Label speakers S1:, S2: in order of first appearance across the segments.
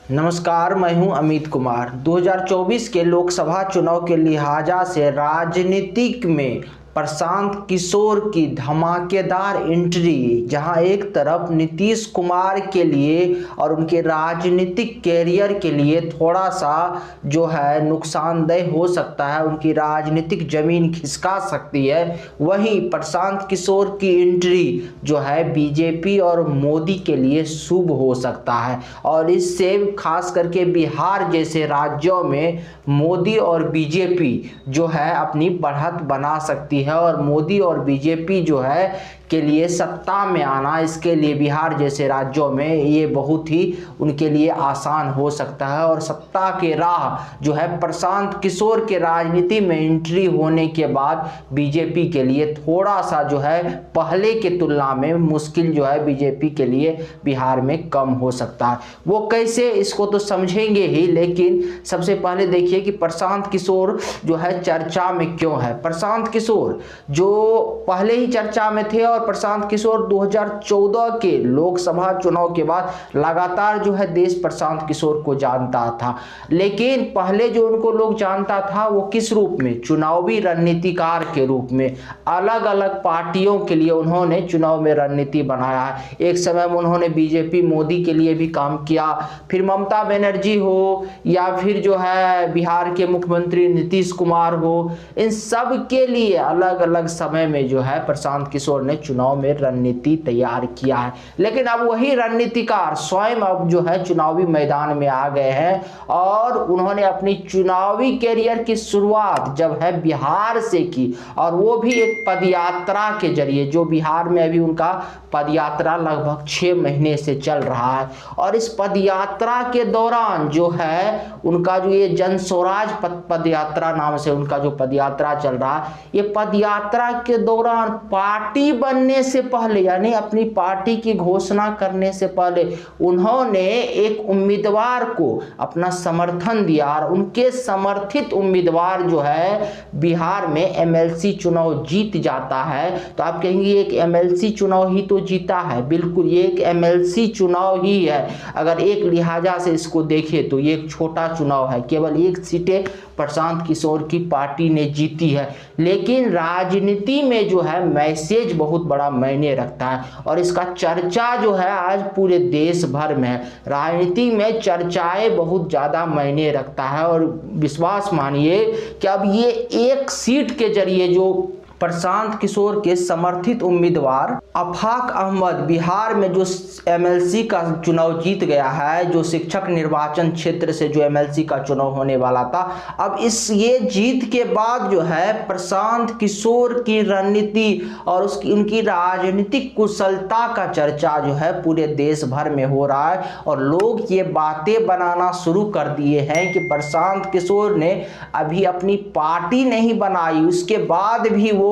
S1: नमस्कार, मैं हूं अमित कुमार। 2024 के लोकसभा चुनाव के लिहाजा से राजनीतिक में प्रशांत किशोर की धमाकेदार एंट्री, जहां एक तरफ नीतीश कुमार के लिए और उनके राजनीतिक कैरियर के लिए थोड़ा सा जो है नुकसानदेह हो सकता है, उनकी राजनीतिक जमीन खिसका सकती है, वहीं प्रशांत किशोर की एंट्री जो है बीजेपी और मोदी के लिए शुभ हो सकता है। और इससे खास करके बिहार जैसे राज्यों में मोदी और बीजेपी जो है अपनी बढ़त बना सकती है और मोदी और बीजेपी जो है के लिए सत्ता में आना, इसके लिए बिहार जैसे राज्यों में ये बहुत ही उनके लिए आसान हो सकता है। और सत्ता के राह जो है प्रशांत किशोर के राजनीति में एंट्री होने के बाद बीजेपी के लिए थोड़ा सा जो है पहले के तुलना में मुश्किल जो है बीजेपी के लिए बिहार में कम हो सकता है। वो कैसे, इसको तो समझेंगे ही, लेकिन सबसे पहले देखिए कि प्रशांत किशोर जो है चर्चा में क्यों है। प्रशांत किशोर जो पहले ही चर्चा में थे और प्रशांत किशोर 2014 के लोकसभा चुनाव के बाद लगातार जो है देश प्रशांत किशोर को जानता था। लेकिन पहले जो उनको लोग जानता था वो किस रूप में, चुनावी रणनीतिकार के रूप में। अलग अलग पार्टियों के लिए उन्होंने चुनाव में रणनीति बनाया है। एक समय में उन्होंने बीजेपी मोदी के लिए भी काम किया, फिर ममता बनर्जी हो या फिर जो है बिहार के मुख्यमंत्री नीतीश कुमार हो, इन सब के लिए अलग अलग समय में जो है प्रशांत किशोर ने चुनाव में रणनीति तैयार किया है। लेकिन अब वही रणनीतिकार स्वयं अब जो है चुनावी मैदान में आ गए हैं और उन्होंने अपनी चुनावी कैरियर की शुरुआत जब है बिहार से की, और वो भी एक पदयात्रा के जरिए, जो बिहार में अभी उनका पदयात्रा लगभग 6 महीने से चल रहा है। और इस पदयात्रा के दौरान जो है उनका जो ये जन स्वराज पदयात्रा नाम से उनका जो पदयात्रा चल रहा है, ये पदयात्रा के दौरान पार्टी बनने से पहले, यानी अपनी पार्टी की घोषणा करने से पहले, उन्होंने एक उम्मीदवार को अपना समर्थन दिया और उनके समर्थित उम्मीदवार जो है बिहार में एमएलसी चुनाव जीत जाता है। तो आप कहेंगे एक एमएलसी चुनाव ही तो जीता है। बिल्कुल, ये एक एमएलसी चुनाव ही है। अगर एक लिहाजा से इसको देखें तो ये एक छोटा चुनाव है, केवल 1 सीटें प्रशांत किशोर की पार्टी ने जीती है। लेकिन राजनीति में जो है मैसेज बहुत बड़ा मायने रखता है और इसका चर्चा जो है आज पूरे देश भर में है। राजनीति में चर्चाएं बहुत ज़्यादा मायने रखता है और विश्वास मानिए कि अब ये 1 सीट के जरिए जो प्रशांत किशोर के समर्थित उम्मीदवार आफाक अहमद बिहार में जो एमएलसी का चुनाव जीत गया है, जो शिक्षक निर्वाचन क्षेत्र से जो एमएलसी का चुनाव होने वाला था, अब ये जीत के बाद जो है प्रशांत किशोर की रणनीति और उनकी राजनीतिक कुशलता का चर्चा जो है पूरे देश भर में हो रहा है। और लोग ये बातें बनाना शुरू कर दिए हैं कि प्रशांत किशोर ने अभी अपनी पार्टी नहीं बनाई, उसके बाद भी वो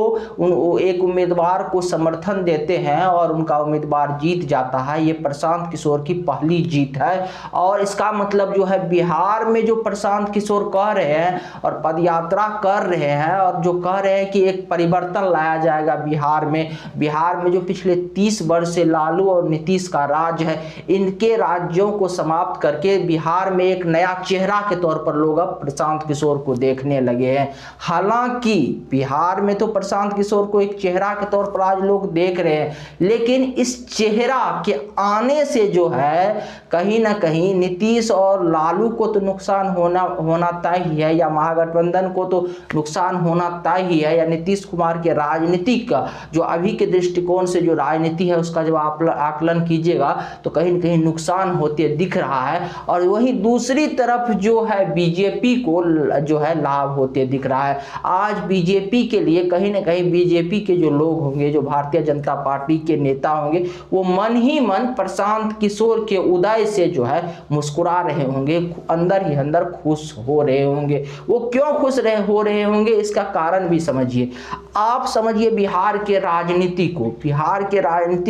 S1: एक उम्मीदवार को समर्थन देते हैं और उनका उम्मीदवार जीत जाता है। ये प्रशांत किशोर की पहली जीत है और इसका मतलब जो है बिहार में जो प्रशांत किशोर कह रहे हैं और पदयात्रा कर रहे हैं और जो कह रहे हैं कि एक परिवर्तन लाया जाएगा बिहार में जो पिछले 30 वर्ष से लालू और नीतीश का राज है, इनके राज्यों को समाप्त करके बिहार में एक नया चेहरा के तौर पर लोग अब प्रशांत किशोर को देखने लगे हैं। हालांकि बिहार में तो प्रशांत किशोर को एक चेहरा के तौर पर आज लोग देख रहे हैं, लेकिन इस चेहरा के आने से जो है कहीं ना कहीं नीतीश और लालू को तो नुकसान होना तय ही है, या महागठबंधन को तो नुकसान होना तय ही है, या नीतीश कुमार के राजनीति का जो अभी के दृष्टिकोण से जो राजनीति है उसका जब आप आकलन कीजिएगा तो कहीं ना कहीं नुकसान होते दिख रहा है। और वहीं दूसरी तरफ जो है बीजेपी को जो है लाभ होते दिख रहा है। आज बीजेपी के लिए कहीं ना कहीं बीजेपी के जो लोग होंगे, जो भारतीय जनता पार्टी के नेता होंगे, वो मन ही मन प्रशांत किशोर के उदय से जो है मुस्कुरा रहे होंगे, अंदर ही अंदर खुश हो रहे होंगे। वो क्यों खुश हो रहे होंगे, इसका कारण भी समझिए। आप समझिए बिहार के राजनीति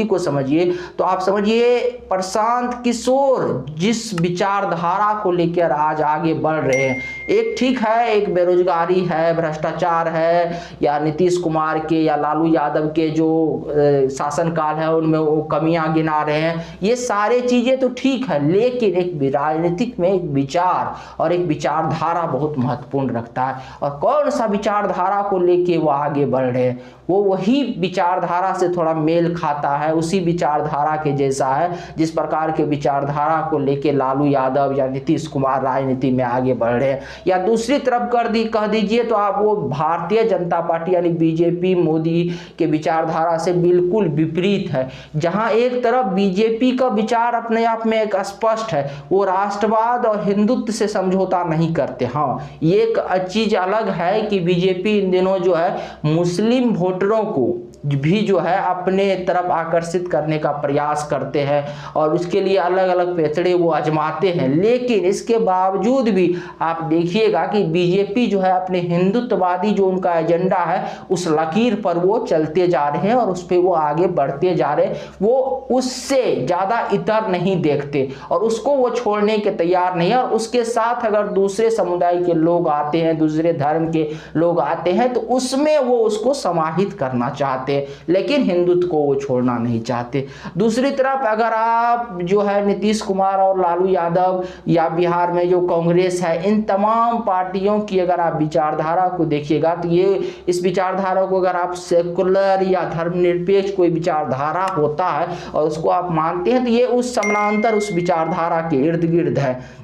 S1: को समझिए तो आप समझिए प्रशांत किशोर जिस विचारधारा को लेकर आज आगे बढ़ रहे हैं, एक ठीक है, एक बेरोजगारी है, भ्रष्टाचार है, या नीतीश नीतीश कुमार के या लालू यादव के जो शासनकाल है उनमें वो कमियां गिना रहे हैं। ये सारे चीजें तो ठीक है, लेकिन एक राजनीतिक में एक विचार और एक विचारधारा बहुत महत्वपूर्ण रखता है। और कौन सा विचारधारा को लेके वो आगे बढ़ रहे हैं, वो वही विचारधारा से थोड़ा मेल खाता है, उसी विचारधारा के जैसा है जिस प्रकार के विचारधारा को लेके लालू यादव या नीतीश कुमार राजनीति में आगे बढ़ रहे हैं। या दूसरी तरफ कह दीजिए तो आप वो भारतीय जनता पार्टी यानी बीजेपी मोदी के विचारधारा से बिल्कुल विपरीत है। जहां एक तरफ बीजेपी का विचार अपने आप में एक स्पष्ट है, वो राष्ट्रवाद और हिंदुत्व से समझौता नहीं करते। हाँ, ये एक चीज अलग है कि बीजेपी इन दिनों जो है मुस्लिम वोटरों को भी जो है अपने तरफ आकर्षित करने का प्रयास करते हैं और उसके लिए अलग अलग पेचड़े वो आजमाते हैं। लेकिन इसके बावजूद भी आप देखिएगा कि बीजेपी जो है अपने हिंदुत्ववादी जो उनका एजेंडा है उस लकीर पर वो चलते जा रहे हैं और उस पर वो आगे बढ़ते जा रहे हैं। वो उससे ज़्यादा इतर नहीं देखते और उसको वो छोड़ने के तैयार नहीं है। और उसके साथ अगर दूसरे समुदाय के लोग आते हैं, दूसरे धर्म के लोग आते हैं तो उसमें वो उसको समाहित करना चाहते, लेकिन हिंदुत्व को वो छोड़ना नहीं चाहते। दूसरी तरफ अगर आप जो है नीतीश कुमार और लालू यादव या बिहार में जो कांग्रेस है, इन तमाम पार्टियों की अगर आप विचारधारा को देखिएगा तो ये इस विचारधारा को अगर आप सेकुलर या धर्मनिरपेक्ष कोई विचारधारा होता है और उसको आप मानते हैं तो ये उस समानांतर उस विचारधारा के इर्द गिर्द है।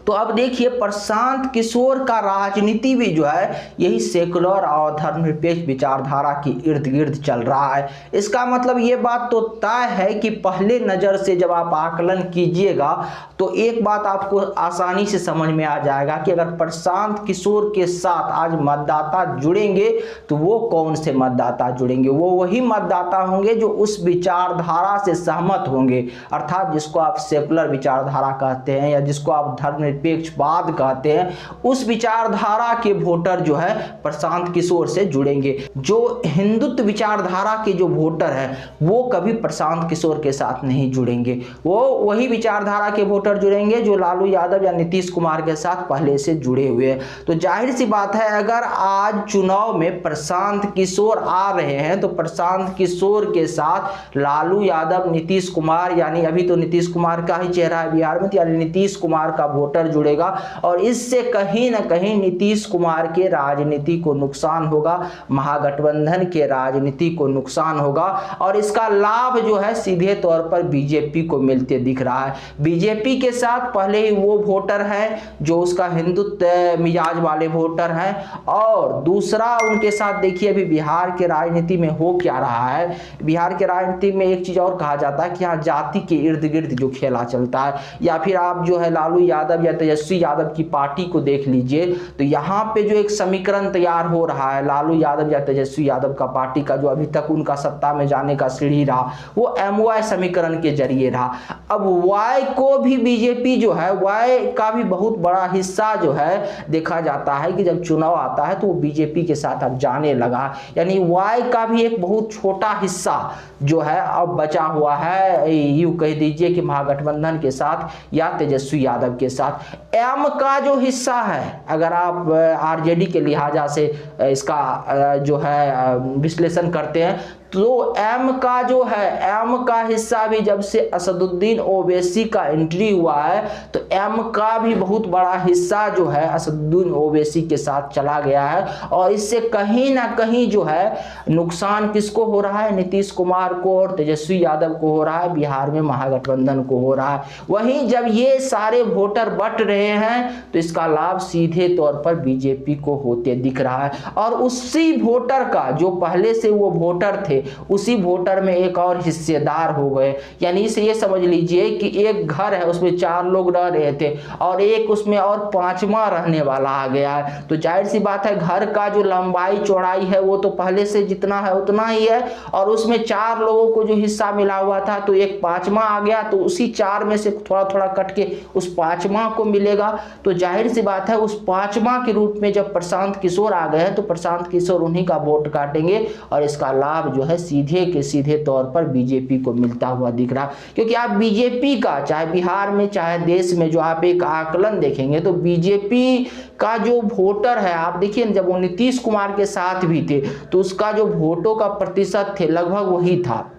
S1: तो अब देखिए प्रशांत किशोर का राजनीति भी जो है यही सेकुलर और धर्मनिरपेक्ष विचारधारा के इर्द गिर्द चल रहा है। इसका मतलब ये बात तो तय है कि पहले नज़र से जब आप आकलन कीजिएगा तो एक बात आपको आसानी से समझ में आ जाएगा कि अगर प्रशांत किशोर के साथ आज मतदाता जुड़ेंगे तो वो कौन से मतदाता जुड़ेंगे, वो वही मतदाता होंगे जो उस विचारधारा से सहमत होंगे, अर्थात जिसको आप सेकुलर विचारधारा कहते हैं या जिसको आप धर्मनिरपेक्षवाद कहते हैं, उस विचारधारा के वोटर जो है प्रशांत किशोर से जुड़ेंगे। जो हिंदुत्व विचारधारा के जो वोटर है वो कभी प्रशांत किशोर के साथ नहीं जुड़ेंगे, वो वही विचारधारा के वोटर जुड़ेंगे जो लालू यादव या नीतीश कुमार के साथ पहले से जुड़े हुए हैं। तो जाहिर सी बात है अगर आज चुनाव में प्रशांत किशोर आ रहे हैं तो प्रशांत किशोर के साथ लालू यादव, नीतीश कुमार, यानी अभी तो नीतीश कुमार का ही चेहरा है बिहार में, यानी नीतीश कुमार का वोटर जुड़ेगा और इससे कहीं ना कहीं नीतीश कुमार के राजनीति को नुकसान होगा, महागठबंधन के राजनीति को नुकसान होगा और इसका लाभ जो है सीधे तौर पर बीजेपी को मिलते दिख रहा है। बीजेपी के साथ पहले ही वो वोटर है जो उसका हिंदुत्व मिजाज वाले वोटर हैं और दूसरा उनके साथ देखिए अभी बिहार के राजनीति में हो क्या रहा है। बिहार के राजनीति में एक चीज और कहा जाता है कि यहाँ जाति के इर्द गिर्द जो खेला चलता है, या फिर आप जो है लालू यादव या तेजस्वी यादव की पार्टी को देख लीजिए तो यहाँ पे जो एक समीकरण तैयार हो रहा है लालू यादव या तेजस्वी यादव का पार्टी का, जो अभी तक उनका सत्ता में जाने का सीढ़ी रहा वो MY समीकरण के जरिए रहा। अब Y को भी बीजेपी जो है, Y का भी बहुत बड़ा हिस्सा जो है देखा जाता है कि जब चुनाव आता है तो वो बीजेपी के साथ अब जाने लगा, यानी Y का भी एक बहुत छोटा हिस्सा जो है अब बचा हुआ है, यूं कह दीजिए कि महागठबंधन के साथ या तेजस्वी यादव के साथ। M का जो हिस्सा है अगर आप RJD के लिहाजा से इसका जो है विश्लेषण करते हैं तो M का जो है, M का हिस्सा भी जब से असदुद्दीन ओवैसी का एंट्री हुआ है तो M का भी बहुत बड़ा हिस्सा जो है असदुद्दीन ओवैसी के साथ चला गया है और इससे कहीं ना कहीं जो है नुकसान किसको हो रहा है, नीतीश कुमार को और तेजस्वी यादव को हो रहा है, बिहार में महागठबंधन को हो रहा है। वहीं जब ये सारे वोटर बट रहे हैं तो इसका लाभ सीधे तौर पर बीजेपी को होते दिख रहा है और उसी वोटर का जो पहले से वो वोटर थे उसी वोटर में एक और हिस्सेदार हो गए। यानी इसे ये समझ लीजिए कि एक घर है उसमें 4 लोग रह रहे थे और एक उसमें और 5वां रहने वाला आ गया है। तो जाहिर सी बात है घर का जो लंबाई चौड़ाई है वो तो पहले से जितना है उतना ही है और उसमें 4 लोगों को जो हिस्सा मिला हुआ था तो एक 5वां आ गया तो उसी 4 में से थोड़ा थोड़ा कट के उस 5वां को मिलेगा। तो जाहिर सी बात है उस 5वां के रूप में जब प्रशांत किशोर आ गए हैं तो प्रशांत किशोर उन्हीं का वोट काटेंगे और इसका लाभ जो है सीधे के सीधे तौर पर बीजेपी को मिलता हुआ दिख रहा है। क्योंकि आप बीजेपी का चाहे बिहार में चाहे देश में जो आप एक आकलन देखेंगे तो बीजेपी का जो वोटर है, आप देखिए जब वो नीतीश कुमार के साथ भी थे तो उसका जो वोटों का प्रतिशत थे लगभग वही था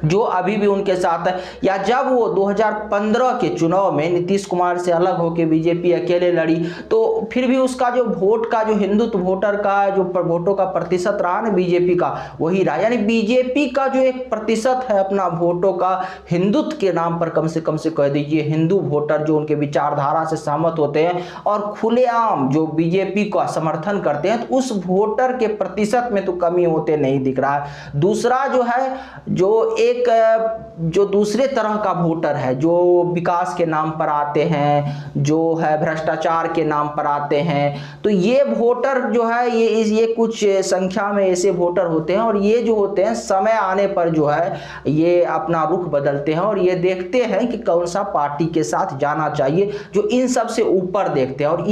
S1: जो अभी भी उनके साथ है। या जब वो 2015 के चुनाव में नीतीश कुमार से अलग होकर बीजेपी अकेले लड़ी तो फिर भी उसका जो वोट का जो हिंदुत्व वोटर का जो वोटों का प्रतिशत रहा ना बीजेपी का वही रहा। यानी बीजेपी का जो एक प्रतिशत है अपना वोटों का हिंदुत्व के नाम पर कम से कह दीजिए हिंदू वोटर जो उनके विचारधारा से सहमत होते हैं और खुलेआम जो बीजेपी का समर्थन करते हैं तो उस वोटर के प्रतिशत में तो कमी होते नहीं दिख रहा है। दूसरा जो है जो दूसरे तरह का वोटर है जो विकास के नाम पर आते हैं, जो है भ्रष्टाचार के नाम पर आते हैं, तो ये वोटर जो है ये कुछ संख्या में ऐसे वोटर होते हैं और ये जो होते हैं समय आने पर जो है ये अपना रुख बदलते हैं और ये देखते हैं कि कौन सा पार्टी के साथ जाना चाहिए, जो इन सब से ऊपर देखते हैं। और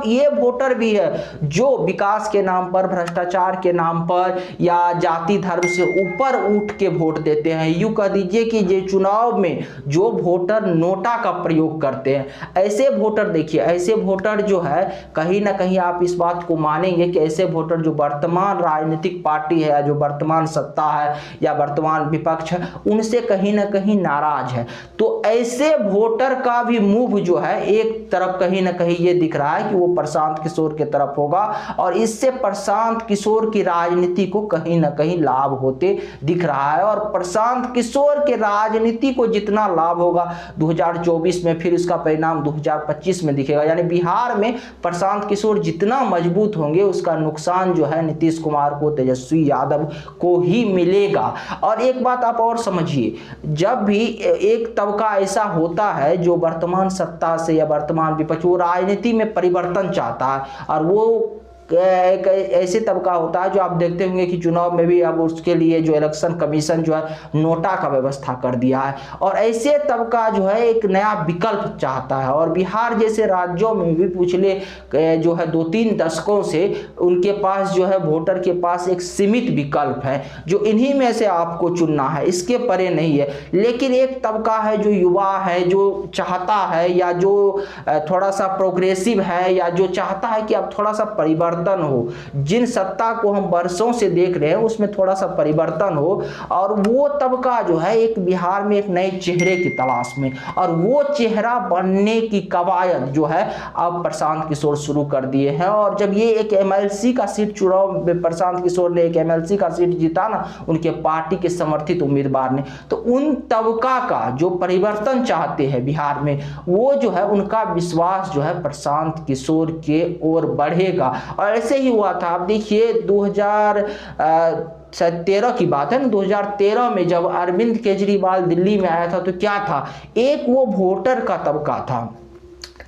S1: ये वोटर भी है जो विकास के नाम पर, भ्रष्टाचार के नाम पर या जाति धर्म से ऊपर उठ के वोट देते हैं। यूं कह दीजिए कि ये चुनाव में जो वोटर नोटा का प्रयोग करते हैं, ऐसे वोटर देखिए, ऐसे वोटर जो है कहीं ना कहीं आप इस बात को मानेंगे कि ऐसे वोटर जो वर्तमान राजनीतिक पार्टी है या जो वर्तमान सत्ता है या वर्तमान विपक्ष है उनसे कहीं ना कहीं नाराज है। तो ऐसे वोटर का भी मूव जो है एक तरफ कहीं ना कहीं ये दिख रहा है कि वो प्रशांत किशोर की तरफ होगा और इससे प्रशांत किशोर की राजनीति को कहीं ना कहीं लाभ होते दिख रहा है। और प्रशांत किशोर के राजनीति को जितना लाभ होगा 2024 में फिर इसका परिणाम 2025 में दिखेगा। यानी बिहार में प्रशांत किशोर जितना मजबूत होंगे उसका नुकसान जो है नीतीश कुमार को, तेजस्वी यादव को ही मिलेगा। और एक बात आप और समझिए, जब भी एक तबका ऐसा होता है जो वर्तमान सत्ता से या वर्तमान विपक्ष वो राजनीति में परिवर्तन चाहता है और वो एक ऐसे तबका होता है जो आप देखते होंगे कि चुनाव में भी अब उसके लिए जो इलेक्शन कमीशन जो है नोटा का व्यवस्था कर दिया है और ऐसे तबका जो है एक नया विकल्प चाहता है। और बिहार जैसे राज्यों में भी पिछले जो है 2-3 दशकों से उनके पास जो है वोटर के पास एक सीमित विकल्प है जो इन्हीं में से आपको चुनना है, इसके परे नहीं है। लेकिन एक तबका है जो युवा है, जो चाहता है या जो थोड़ा सा प्रोग्रेसिव है या जो चाहता है कि अब थोड़ा सा परिवर्तन हो, जिन सत्ता को हम वर्षों से देख रहे हैं उसमें थोड़ा सा परिवर्तन हो। और वो तबका जो है एक बिहार में एक नए चेहरे की तलाश में, और वो चेहरा बनने की कवायद जो है अब प्रशांत किशोर शुरू कर दिए हैं। और जब ये एक एमएलसी का सीट चुनाव में प्रशांत किशोर ने एक एमएलसी का सीट जीता ना उनके पार्टी के समर्थित उम्मीदवार ने, तो उन तबका का जो परिवर्तन चाहते हैं बिहार में वो जो है उनका विश्वास जो है प्रशांत किशोर के ओर बढ़ेगा। और ऐसे ही हुआ था। आप देखिए 2013 की बात है ना, 2013 में जब अरविंद केजरीवाल दिल्ली में आया था तो क्या था, एक वो वोटर का तबका था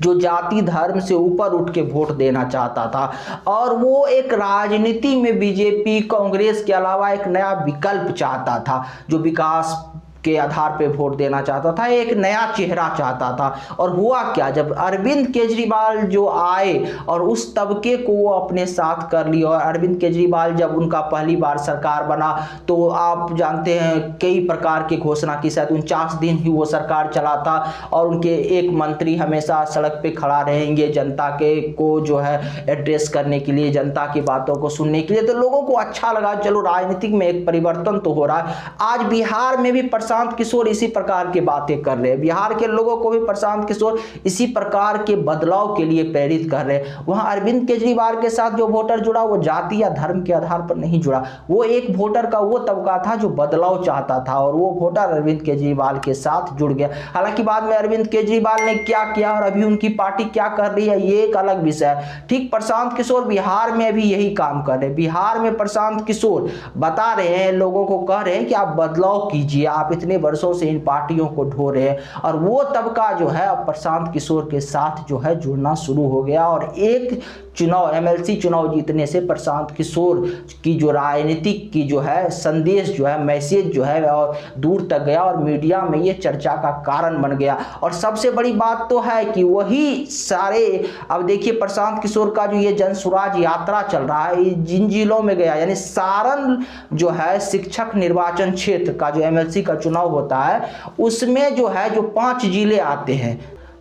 S1: जो जाति धर्म से ऊपर उठ के वोट देना चाहता था और वो एक राजनीति में बीजेपी कांग्रेस के अलावा एक नया विकल्प चाहता था जो विकास के आधार पे वोट देना चाहता था, एक नया चेहरा चाहता था। और हुआ क्या, जब अरविंद केजरीवाल जो आए और उस तबके को वो अपने साथ कर लिया और अरविंद केजरीवाल जब उनका पहली बार सरकार बना तो आप जानते हैं कई प्रकार की घोषणा की, शायद 49 दिन ही वो सरकार चला था और उनके एक मंत्री हमेशा सड़क पे खड़ा रहेंगे जनता के को जो है एड्रेस करने के लिए, जनता की बातों को सुनने के लिए। तो लोगों को अच्छा लगा, चलो राजनीतिक में एक परिवर्तन तो हो रहा है। आज बिहार में भी प्रशांत किशोर इसी प्रकार की बातें कर रहे हैं, बिहार के लोगों को भी प्रशांत किशोर इसी प्रकार के बदलाव के लिए प्रेरित कर रहे हैं। वहां अरविंद केजरीवाल के साथ जो वोटर जुड़ा वो जाति या धर्म के आधार पर नहीं जुड़ा, वो एक वोटर का वो तबका था जो बदलाव चाहता था और वो वोटर अरविंद केजरीवाल के साथ जुड़ गया। हालांकि बाद में अरविंद केजरीवाल ने क्या किया और अभी उनकी पार्टी क्या कर रही है ये एक अलग विषय है। ठीक प्रशांत किशोर बिहार में भी यही काम कर रहे हैं। बिहार में प्रशांत किशोर बता रहे हैं, लोगों को कह रहे हैं कि आप बदलाव कीजिए, आप इतने वर्षों से इन पार्टियों को ढो रहे हैं, और वो तबका जो है अब प्रशांत किशोर के साथ जो है जुड़ना शुरू हो गया। और एक चुनाव, एमएलसी चुनाव जीतने से प्रशांत किशोर की जो राजनीतिक की जो है संदेश जो है, मैसेज जो है और दूर तक गया और मीडिया में ये चर्चा का कारण बन गया। और सबसे बड़ी बात तो है कि वही सारे, अब देखिए प्रशांत किशोर का जो ये जनसुराज यात्रा चल रहा है, जिन जिलों में गया, यानी सारण जो है शिक्षक निर्वाचन क्षेत्र का जो एमएलसी का चुनाव होता है, उसमें जो है जो 5 जिले आते हैं,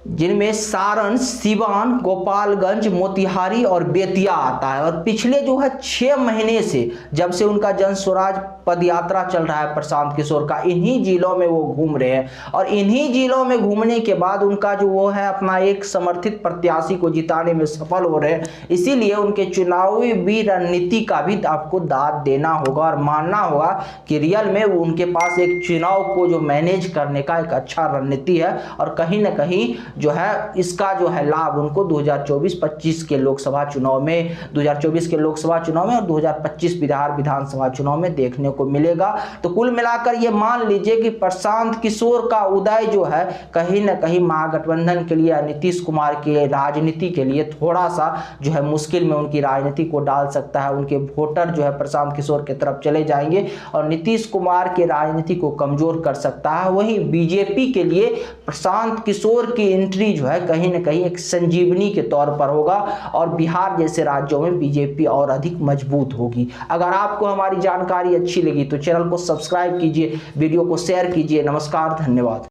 S1: जिनमें सारण, सिवान, गोपालगंज, मोतिहारी और बेतिया आता है। और पिछले जो है 6 महीने से, जब से उनका जनसुराज पद यात्रा चल रहा है प्रशांत किशोर का, इन्हीं जिलों में वो घूम रहे हैं। और इन्हीं जिलों में घूमने के बाद उनका जो वो है अपना एक समर्थित प्रत्याशी को जिताने में सफल हो रहे हैं। इसीलिए उनके चुनावी भी रणनीति का भी आपको दाद देना होगा और मानना होगा कि रियल में उनके पास एक चुनाव को जो मैनेज करने का एक अच्छा रणनीति है। और कहीं ना कहीं जो है इसका जो है लाभ उनको 2024-25 के लोकसभा चुनाव में, 2024 के लोकसभा चुनाव में और 2025 बिहार विधानसभा चुनाव में देखने को मिलेगा। तो कुल मिलाकर ये मान लीजिए कि प्रशांत किशोर का उदय जो है कहीं ना कहीं महागठबंधन के लिए, नीतीश कुमार के राजनीति के लिए थोड़ा सा जो है मुश्किल में उनकी राजनीति को डाल सकता है। उनके वोटर जो है प्रशांत किशोर की तरफ चले जाएंगे और नीतीश कुमार के राजनीति को कमजोर कर सकता है। वहीं बीजेपी के लिए प्रशांत किशोर की एंट्री जो है कहीं ना कहीं एक संजीवनी के तौर पर होगा और बिहार जैसे राज्यों में बीजेपी और अधिक मजबूत होगी। अगर आपको हमारी जानकारी अच्छी लगी तो चैनल को सब्सक्राइब कीजिए, वीडियो को शेयर कीजिए। नमस्कार, धन्यवाद।